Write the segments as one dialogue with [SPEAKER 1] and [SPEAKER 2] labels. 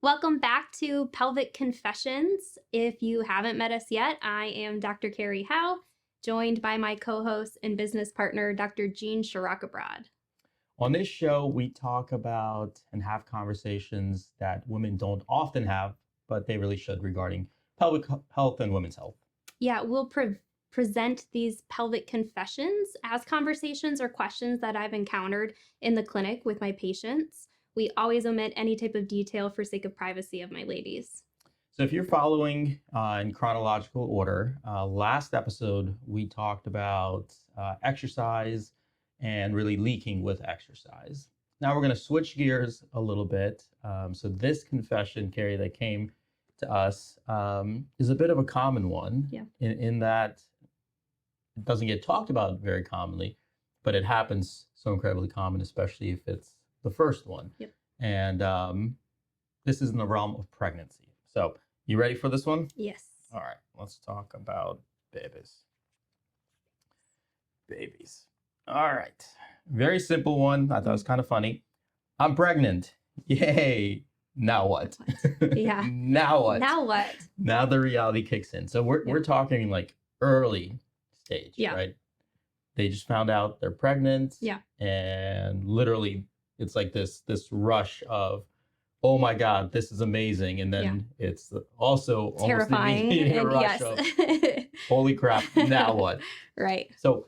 [SPEAKER 1] Welcome back to Pelvic Confessions. If you haven't met us yet, I am Dr. Carrie Howe, joined by my co-host and business partner, Dr. Jean Shirakabrad.
[SPEAKER 2] On this show, we talk about and have conversations that women don't often have, but they really should regarding pelvic health and women's health.
[SPEAKER 1] Yeah, we'll present these pelvic confessions as conversations or questions that I've encountered in the clinic with my patients. We always omit any type of detail for sake of privacy of my ladies.
[SPEAKER 2] So if you're following in chronological order, last episode, we talked about exercise and really leaking with exercise. Now we're going to switch gears a little bit. So this confession, Carrie, that came to us is a bit of a common one in that it doesn't get talked about very commonly, but it happens so incredibly common, especially if it's the first one.
[SPEAKER 1] Yep.
[SPEAKER 2] And this is in the realm of pregnancy. So you ready for this one?
[SPEAKER 1] Yes.
[SPEAKER 2] All right, let's talk about babies. Babies. All right. Very simple one. I thought it was kind of funny. I'm pregnant. Yay. Now what?
[SPEAKER 1] Yeah.
[SPEAKER 2] Now what?
[SPEAKER 1] Now what?
[SPEAKER 2] Now the reality kicks in. So we're talking like early stage, right? They just found out they're pregnant.
[SPEAKER 1] Yeah.
[SPEAKER 2] And literally it's like this rush of, oh my God, this is amazing. And then it's also
[SPEAKER 1] terrifying.
[SPEAKER 2] Almost the rush of, holy crap, now what?
[SPEAKER 1] Right.
[SPEAKER 2] So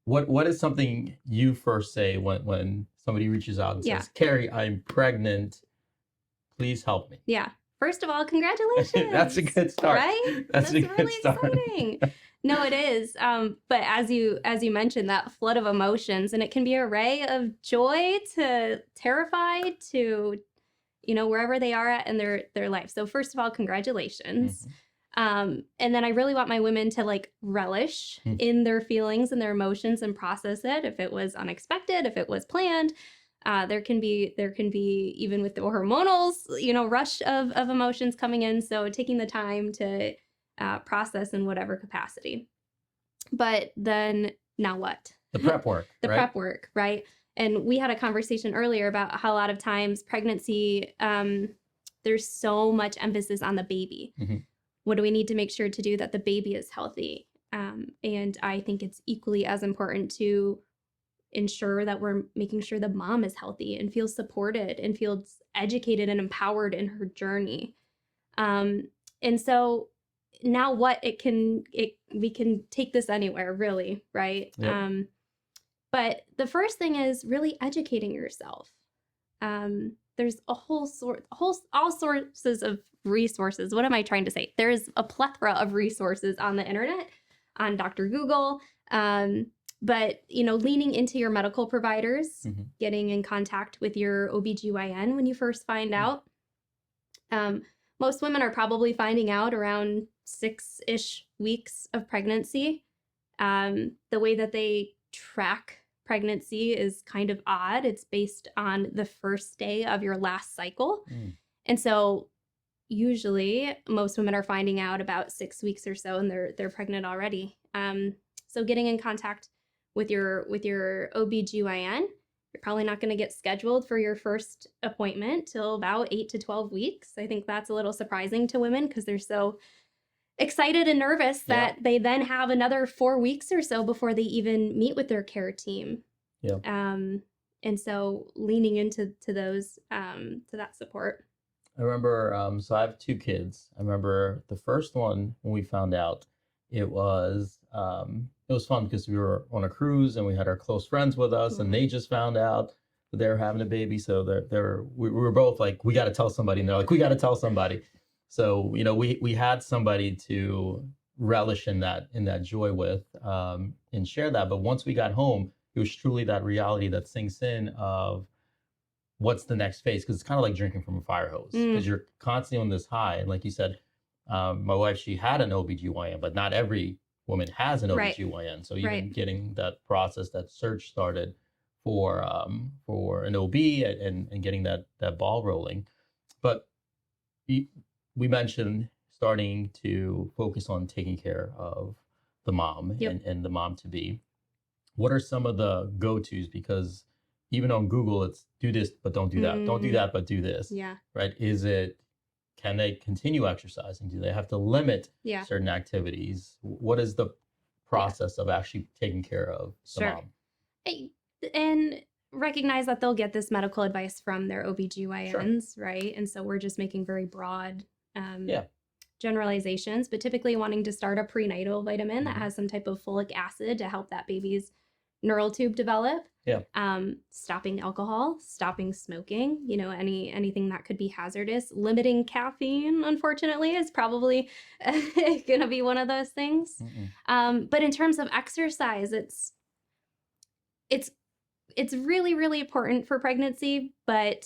[SPEAKER 2] what is something you first say when somebody reaches out and says, Carrie, I'm pregnant, please help me?
[SPEAKER 1] Yeah. First of all, congratulations.
[SPEAKER 2] That's a good start.
[SPEAKER 1] Right?
[SPEAKER 2] That's a
[SPEAKER 1] really
[SPEAKER 2] good start.
[SPEAKER 1] Exciting. No, it is. But as you mentioned, that flood of emotions, and it can be an array of joy to terrified to, wherever they are at in their life. So first of all, congratulations. Mm-hmm. And then I really want my women to relish in their feelings and their emotions and process it. If it was unexpected, if it was planned, there can be even with the hormonals, rush of emotions coming in. So taking the time to process in whatever capacity. But then now what?
[SPEAKER 2] The prep work.
[SPEAKER 1] Prep work, right? And we had a conversation earlier about how a lot of times pregnancy, there's so much emphasis on the baby. Mm-hmm. What do we need to make sure to do that the baby is healthy? And I think it's equally as important to ensure that we're making sure the mom is healthy and feels supported and feels educated and empowered in her journey. And so now what we can take this anywhere, really, right? Yep. But the first thing is really educating yourself. There's all sources of resources. What am I trying to say? There's a plethora of resources on the internet, on Dr. Google, but leaning into your medical providers, getting in contact with your OBGYN when you first find out. Most women are probably finding out around 6-ish weeks of pregnancy. The way that they track pregnancy is kind of odd. It's based on the first day of your last cycle. And so usually most women are finding out about 6 weeks or so and they're pregnant already. So getting in contact with your OBGYN, you're probably not going to get scheduled for your first appointment till about 8 to 12 weeks. I think that's a little surprising to women because they're so excited and nervous that they then have another 4 weeks or so before they even meet with their care team. Yeah. And so leaning into those, to that support.
[SPEAKER 2] I remember, so I have 2 kids. I remember the first one when we found out, it was fun because we were on a cruise and we had our close friends with us, and they just found out that they were having a baby. So we were both like, we got to tell somebody, and they're like, we got to tell somebody. So we had somebody to relish in that joy with, and share that. But once we got home, it was truly that reality that sinks in of what's the next phase, because it's kind of like drinking from a fire hose, because you're constantly on this high. And like you said, my wife, she had an OBGYN, but not every woman has an OBGYN. So even getting that process, that search started for an OB and getting that ball rolling. But we mentioned starting to focus on taking care of the mom and the mom to be. What are some of the go-tos? Because even on Google, it's do this, but don't do that. Don't do that, but do this.
[SPEAKER 1] Yeah.
[SPEAKER 2] Right? Is it Can they continue exercising? Do they have to limit
[SPEAKER 1] Yeah.
[SPEAKER 2] certain activities? What is the process of actually taking care of the
[SPEAKER 1] Sure.
[SPEAKER 2] mom?
[SPEAKER 1] And recognize that they'll get this medical advice from their OBGYNs,
[SPEAKER 2] Sure.
[SPEAKER 1] right? And so we're just making very broad
[SPEAKER 2] Yeah.
[SPEAKER 1] generalizations, but typically wanting to start a prenatal vitamin that
[SPEAKER 2] Mhm.
[SPEAKER 1] has some type of folic acid to help that baby's neural tube develop.
[SPEAKER 2] Yeah.
[SPEAKER 1] Stopping alcohol, stopping smoking, anything that could be hazardous. Limiting caffeine, unfortunately, is probably going to be one of those things. But in terms of exercise, it's really, really important for pregnancy, but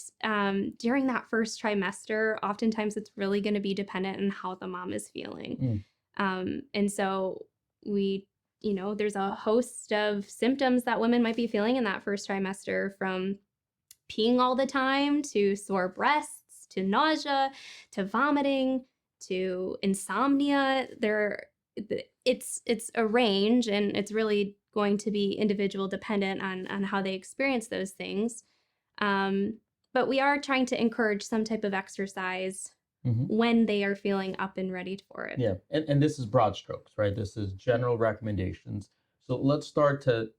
[SPEAKER 1] during that first trimester, oftentimes it's really going to be dependent on how the mom is feeling. And so there's a host of symptoms that women might be feeling in that first trimester, from peeing all the time to sore breasts to nausea to vomiting to insomnia. It's a range, and it's really going to be individual dependent on how they experience those things. But we are trying to encourage some type of exercise when they are feeling up and ready for it.
[SPEAKER 2] Yeah. And this is broad strokes, right? This is general recommendations. So let's start to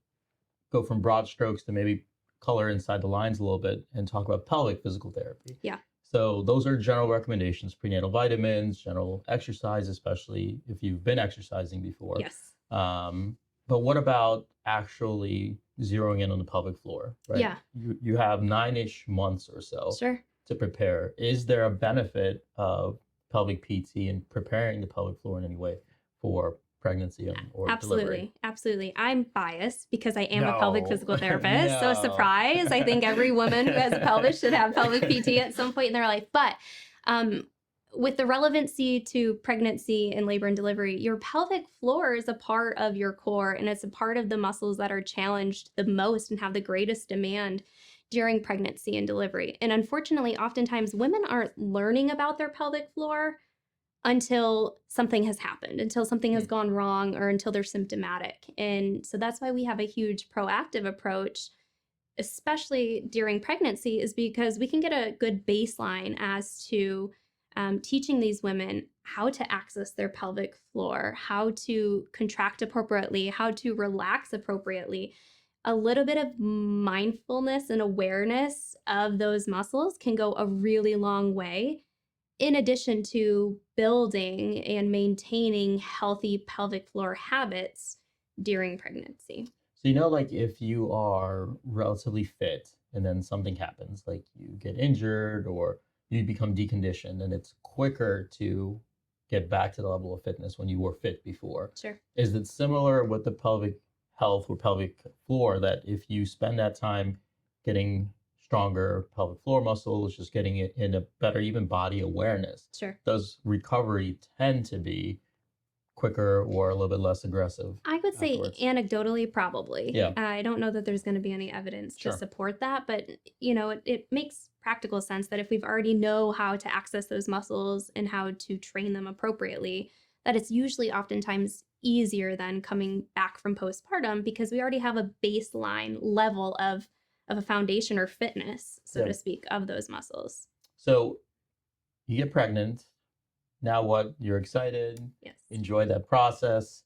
[SPEAKER 2] go from broad strokes to maybe color inside the lines a little bit and talk about pelvic physical therapy.
[SPEAKER 1] Yeah.
[SPEAKER 2] So those are general recommendations: prenatal vitamins, general exercise, especially if you've been exercising before.
[SPEAKER 1] Yes.
[SPEAKER 2] But what about actually zeroing in on the pelvic floor, right?
[SPEAKER 1] Yeah.
[SPEAKER 2] You have 9-ish months or so
[SPEAKER 1] Sure.
[SPEAKER 2] to prepare. Is there a benefit of pelvic PT in preparing the pelvic floor in any way for pregnancy or delivery?
[SPEAKER 1] Absolutely. I'm biased because I am a pelvic physical therapist. So
[SPEAKER 2] No.
[SPEAKER 1] surprise, I think every woman who has a pelvis should have pelvic PT at some point in their life. But with the relevancy to pregnancy and labor and delivery, your pelvic floor is a part of your core, and it's a part of the muscles that are challenged the most and have the greatest demand during pregnancy and delivery. And unfortunately, oftentimes women aren't learning about their pelvic floor until something has happened, until something has gone wrong, or until they're symptomatic. And so that's why we have a huge proactive approach, especially during pregnancy, is because we can get a good baseline as to teaching these women how to access their pelvic floor, how to contract appropriately, how to relax appropriately. A little bit of mindfulness and awareness of those muscles can go a really long way, in addition to building and maintaining healthy pelvic floor habits during pregnancy.
[SPEAKER 2] So, like if you are relatively fit and then something happens, like you get injured or you become deconditioned, and it's quicker to get back to the level of fitness when you were fit before.
[SPEAKER 1] Sure.
[SPEAKER 2] Is it similar with the pelvic health or pelvic floor, that if you spend that time getting stronger pelvic floor muscles, just getting it in a better even body awareness,
[SPEAKER 1] Sure,
[SPEAKER 2] does recovery tend to be quicker or a little bit less aggressive?
[SPEAKER 1] I would say
[SPEAKER 2] afterwards?
[SPEAKER 1] Anecdotally, probably.
[SPEAKER 2] Yeah.
[SPEAKER 1] I don't know that there's going to be any evidence
[SPEAKER 2] Sure.
[SPEAKER 1] to support that, but it makes practical sense that if we've already know how to access those muscles and how to train them appropriately, that it's usually oftentimes easier than coming back from postpartum, because we already have a baseline level of a foundation or fitness, so to speak, of those muscles.
[SPEAKER 2] So you get pregnant. Now what? You're excited.
[SPEAKER 1] Yes.
[SPEAKER 2] Enjoy that process.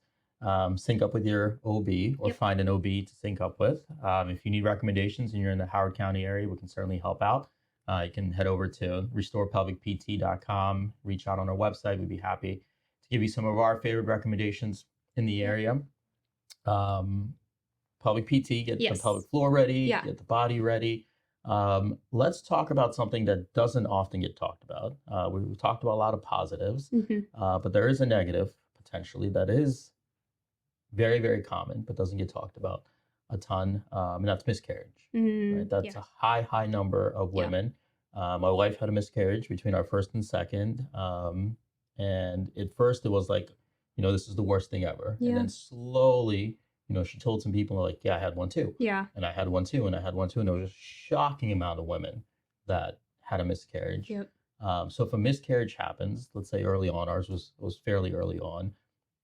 [SPEAKER 2] Sync up with your OB, or find an OB to sync up with. If you need recommendations and you're in the Howard County area, we can certainly help out. You can head over to restorepelvicpt.com, reach out on our website. We'd be happy to give you some of our favorite recommendations in the area. Pelvic PT, get the pelvic floor ready, get the body ready. Let's talk about something that doesn't often get talked about. We talked about a lot of positives, but there is a negative potentially that is very, very common, but doesn't get talked about a ton, and that's miscarriage. Right? That's a high number of women. My wife had a miscarriage between our first and second, and at first it was like, this is the worst thing ever. And then slowly, she told some people, like, I had one too.
[SPEAKER 1] Yeah.
[SPEAKER 2] And I had one too, and I had one too. And there was a shocking amount of women that had a miscarriage.
[SPEAKER 1] Yep.
[SPEAKER 2] So if a miscarriage happens, let's say early on, ours was fairly early on,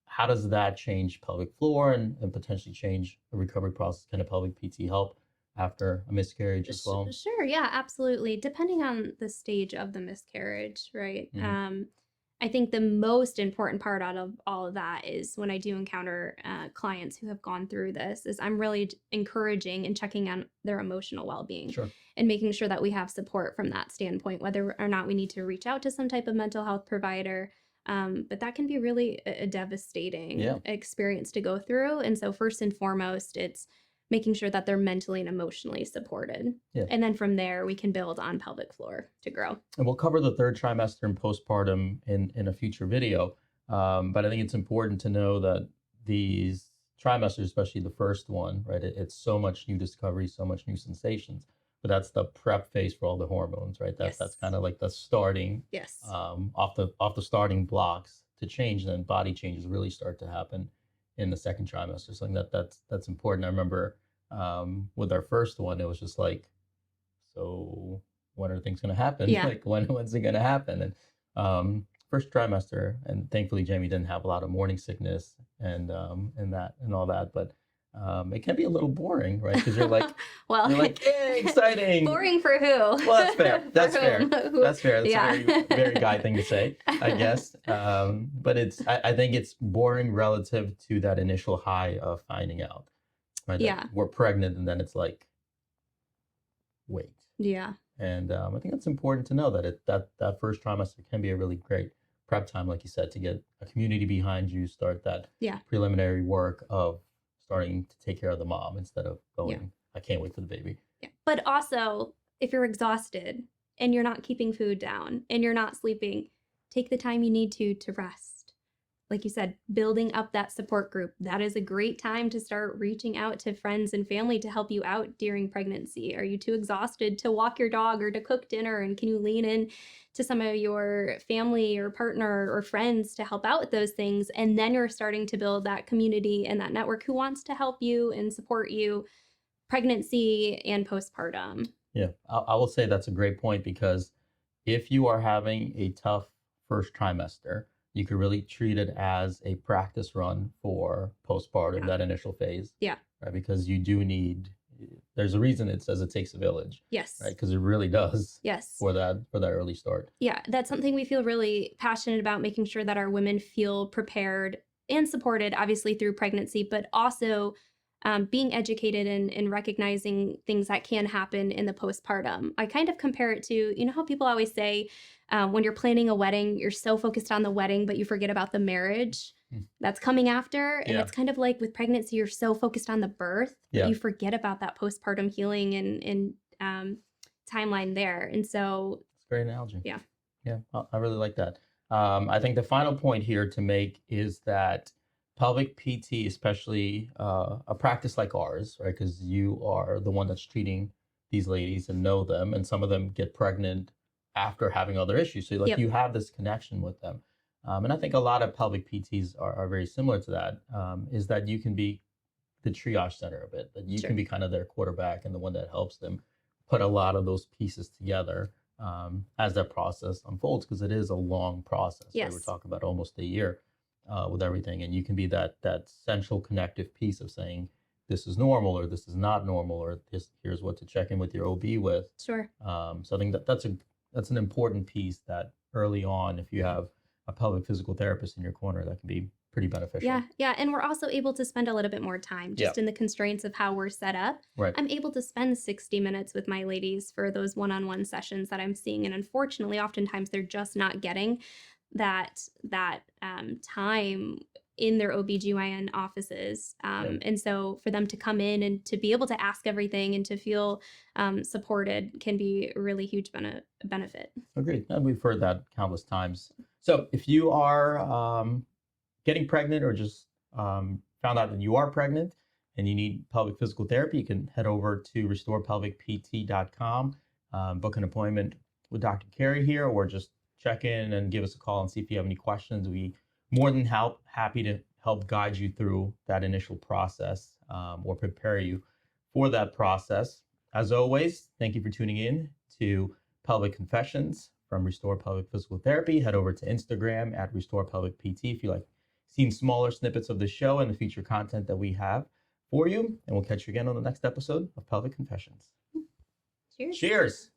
[SPEAKER 2] how does that change pelvic floor and potentially change the recovery process? Can a pelvic PT help after a miscarriage as well?
[SPEAKER 1] Sure, yeah, absolutely. Depending on the stage of the miscarriage, right? I think the most important part out of all of that is when I do encounter clients who have gone through this, is I'm really encouraging and checking on their emotional well-being
[SPEAKER 2] Sure.
[SPEAKER 1] and making sure that we have support from that standpoint, whether or not we need to reach out to some type of mental health provider. But that can be really a devastating experience to go through. And so first and foremost, it's making sure that they're mentally and emotionally supported.
[SPEAKER 2] Yeah.
[SPEAKER 1] And then from there, we can build on pelvic floor to grow.
[SPEAKER 2] And we'll cover the third trimester and postpartum in a future video. But I think it's important to know that these trimesters, especially the first one, right, it's so much new discovery, so much new sensations. But that's the prep phase for all the hormones, right? That's kind of like the starting, off the starting blocks to change. Then body changes really start to happen in the second trimester. So I think that's important. I remember with our first one, it was just like, so when are things going to happen?
[SPEAKER 1] Yeah.
[SPEAKER 2] Like when's it going to happen? And first trimester, and thankfully Jamie didn't have a lot of morning sickness and all that, but it can be a little boring, right? Because you're like,
[SPEAKER 1] well,
[SPEAKER 2] you're like, yay, exciting.
[SPEAKER 1] Boring for who?
[SPEAKER 2] Well, that's fair. That's fair. That's fair. That's
[SPEAKER 1] Yeah.
[SPEAKER 2] a very, very guy thing to say, I guess. But I think it's boring relative to that initial high of finding out, right?
[SPEAKER 1] Yeah.
[SPEAKER 2] That we're pregnant, and then it's like, wait.
[SPEAKER 1] Yeah.
[SPEAKER 2] And I think it's important to know that that first trimester can be a really great prep time, like you said, to get a community behind you, start that preliminary work of starting to take care of the mom instead of going, I can't wait for the baby.
[SPEAKER 1] Yeah. But also, if you're exhausted and you're not keeping food down and you're not sleeping, take the time you need to rest. Like you said, building up that support group. That is a great time to start reaching out to friends and family to help you out during pregnancy. Are you too exhausted to walk your dog or to cook dinner? And can you lean in to some of your family or partner or friends to help out with those things? And then you're starting to build that community and that network who wants to help you and support you pregnancy and postpartum.
[SPEAKER 2] Yeah, I will say that's a great point, because if you are having a tough first trimester, you could really treat it as a practice run for postpartum, that initial phase.
[SPEAKER 1] Yeah.
[SPEAKER 2] Right, because you do need, there's a reason it says it takes a village.
[SPEAKER 1] Yes.
[SPEAKER 2] Right, because it really does.
[SPEAKER 1] Yes.
[SPEAKER 2] For that early start.
[SPEAKER 1] Yeah, that's something we feel really passionate about, making sure that our women feel prepared and supported, obviously through pregnancy, but also being educated and recognizing things that can happen in the postpartum. I kind of compare it to, you know how people always say, when you're planning a wedding, you're so focused on the wedding, but you forget about the marriage that's coming after. And it's kind of like with pregnancy, you're so focused on the birth, but you forget about that postpartum healing and timeline there. And so
[SPEAKER 2] it's a great analogy.
[SPEAKER 1] Yeah.
[SPEAKER 2] Yeah, I really like that. I think the final point here to make is that pelvic PT, especially a practice like ours, right? Because you are the one that's treating these ladies and know them, and some of them get pregnant after having other issues. So like you have this connection with them. And I think a lot of pelvic PTs are very similar to that, is that you can be the triage center of it, that you can be kind of their quarterback and the one that helps them put a lot of those pieces together as that process unfolds, because it is a long process.
[SPEAKER 1] Yes.
[SPEAKER 2] Right? We're talking about almost a year with everything. And you can be that central connective piece of saying, this is normal, or this is not normal, or here's what to check in with your OB with.
[SPEAKER 1] Sure.
[SPEAKER 2] So I think that's an important piece that early on, if you have a pelvic physical therapist in your corner, that can be pretty beneficial.
[SPEAKER 1] Yeah. And we're also able to spend a little bit more time just in the constraints of how we're set up.
[SPEAKER 2] Right.
[SPEAKER 1] I'm able to spend 60 minutes with my ladies for those one-on-one sessions that I'm seeing. And unfortunately, oftentimes they're just not getting that time in their OBGYN offices. And so for them to come in and to be able to ask everything and to feel supported can be a really huge benefit.
[SPEAKER 2] Agreed. And we've heard that countless times. So if you are getting pregnant, or just found out that you are pregnant and you need pelvic physical therapy, you can head over to restorepelvicpt.com, book an appointment with Dr. Carey here, or just check in and give us a call and see if you have any questions. We more than happy to help guide you through that initial process, or prepare you for that process. As always, thank you for tuning in to Pelvic Confessions from Restore Pelvic Physical Therapy. Head over to Instagram at Restore Pelvic PT if you like seeing smaller snippets of the show and the future content that we have for you. And we'll catch you again on the next episode of Pelvic Confessions.
[SPEAKER 1] Cheers.
[SPEAKER 2] Cheers.